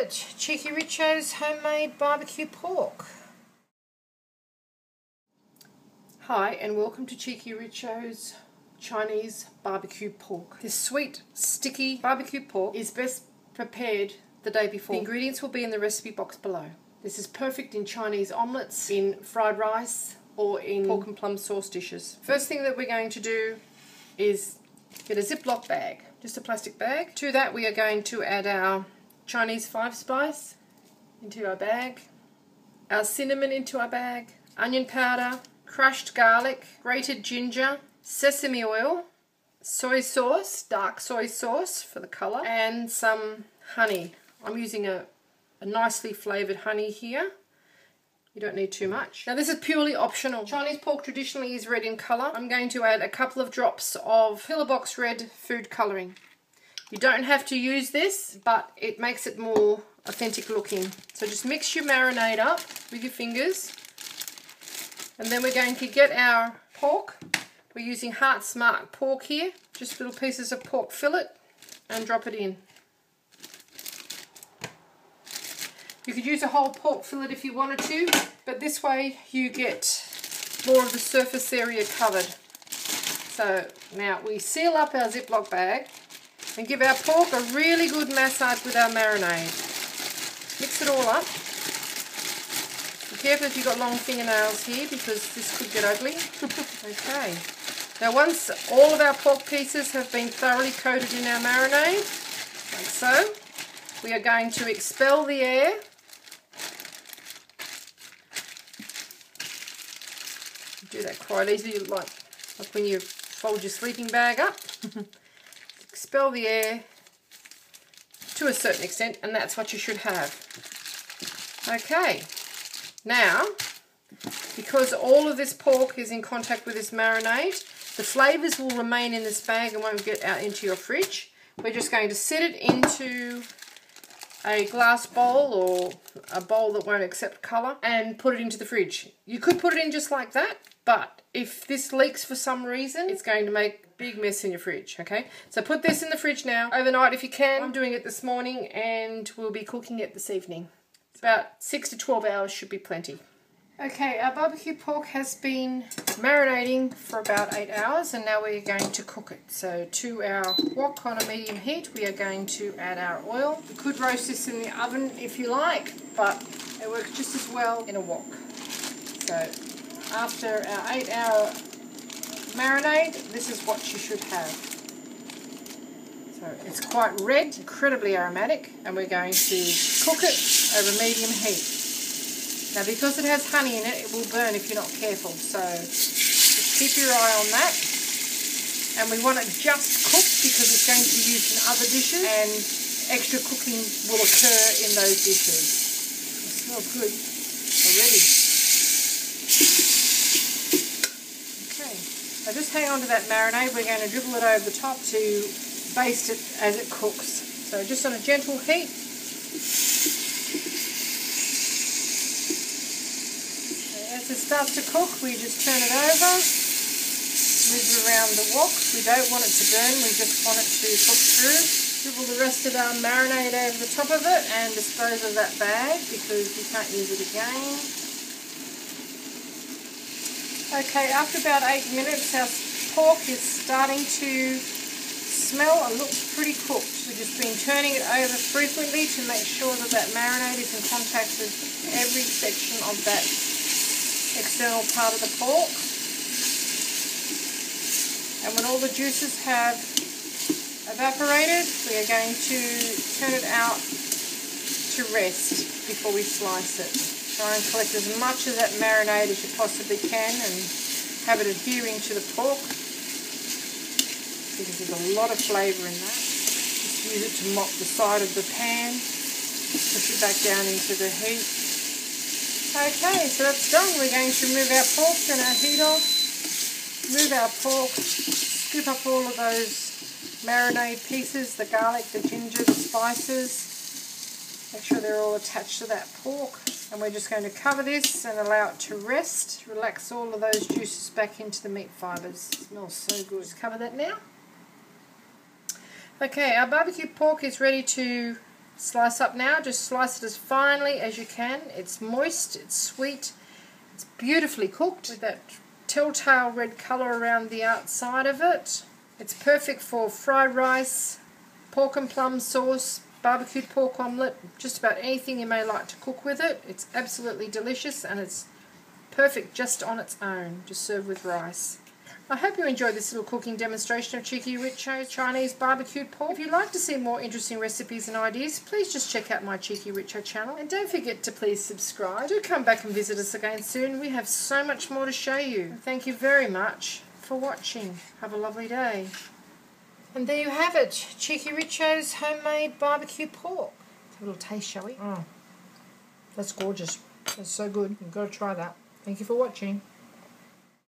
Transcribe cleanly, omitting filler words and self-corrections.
it, cheekyricho's homemade barbecue pork. Hi and welcome to cheekyricho's Chinese BBQ Pork. This sweet, sticky barbecue pork is best prepared the day before. The ingredients will be in the recipe box below. This is perfect in Chinese omelettes, in fried rice, or in pork and plum sauce dishes. First thing that we're going to do is get a Ziploc bag, just a plastic bag. To that we are going to add our Chinese 5-spice into our bag, our cinnamon into our bag, onion powder, crushed garlic, grated ginger, sesame oil, soy sauce, dark soy sauce for the colour, and some honey. I'm using a nicely flavoured honey here. You don't need too much. Now this is purely optional. Chinese pork traditionally is red in colour. I'm going to add a couple of drops of pillar box red food colouring. You don't have to use this, but it makes it more authentic looking. So just mix your marinade up with your fingers. And then we're going to get our pork. We're using Heart Smart pork here. Just little pieces of pork fillet and drop it in. You could use a whole pork fillet if you wanted to, but this way you get more of the surface area covered. So now we seal up our Ziploc bag and give our pork a really good massage with our marinade. Mix it all up. Be careful if you've got long fingernails here because this could get ugly. Okay. Now once all of our pork pieces have been thoroughly coated in our marinade, like so, we are going to expel the air. Do that quite easily, like when you fold your sleeping bag up. Expel the air to a certain extent, and that's what you should have. Okay, now because all of this pork is in contact with this marinade, the flavours will remain in this bag and won't get out into your fridge. We're just going to set it into a glass bowl or a bowl that won't accept colour and put it into the fridge. You could put it in just like that, but if this leaks for some reason, it's going to make a big mess in your fridge, okay? So put this in the fridge now, overnight if you can. I'm doing it this morning and we'll be cooking it this evening. About 6 to 12 hours should be plenty. Okay, our barbecue pork has been marinating for about 8 hours and now we're going to cook it. So to our wok on a medium heat, we are going to add our oil. You could roast this in the oven if you like, but it works just as well in a wok. So after our 8-hour marinade, this is what you should have. So it's quite red, incredibly aromatic, and we're going to cook it over medium heat. Now because it has honey in it, it will burn if you're not careful, so just keep your eye on that. And we want it just cooked because it's going to be used in other dishes and extra cooking will occur in those dishes. It smells good already. Okay, so just hang on to that marinade. We're going to dribble it over the top to baste it as it cooks. So just on a gentle heat. As it starts to cook, we just turn it over, move it around the wok. We don't want it to burn, we just want it to cook through. Dribble the rest of our marinade over the top of it and dispose of that bag because we can't use it again. Okay, after about 8 minutes, our pork is starting to smell and look pretty cooked. We've just been turning it over frequently to make sure that that marinade is in contact with every section of that external part of the pork. And when all the juices have evaporated, we are going to turn it out to rest before we slice it. Try and collect as much of that marinade as you possibly can and have it adhering to the pork because there's a lot of flavour in that. Just use it to mop the side of the pan, push it back down into the heat. Okay, so that's done. We're going to remove our pork, turn our heat off, move our pork, scoop up all of those marinade pieces, the garlic, the ginger, the spices. Make sure they're all attached to that pork. And we're just going to cover this and allow it to rest, relax all of those juices back into the meat fibres. It smells so good. Just cover that now. Okay, our barbecue pork is ready to slice up now. Just slice it as finely as you can. It's moist, it's sweet, it's beautifully cooked with that telltale red colour around the outside of it. It's perfect for fried rice, pork and plum sauce, barbecued pork omelette, just about anything you may like to cook with it. It's absolutely delicious and it's perfect just on its own, just served with rice. I hope you enjoyed this little cooking demonstration of cheekyricho Chinese barbecued pork. If you'd like to see more interesting recipes and ideas, please just check out my cheekyricho channel. And don't forget to please subscribe. Do come back and visit us again soon. We have so much more to show you. Thank you very much for watching. Have a lovely day. And there you have it, cheekyricho's homemade barbecue pork. Have a little taste, shall we? Oh, that's gorgeous. That's so good. You've got to try that. Thank you for watching.